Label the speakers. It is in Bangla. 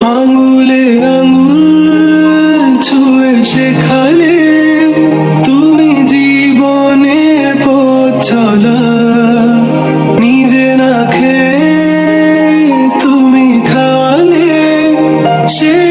Speaker 1: আঙুলে আঙুল ছুঁয়ে শেখালে তুমি জীবনের পথ চলা। নিজে না খেয়ে তুমি খাওয়ালে সে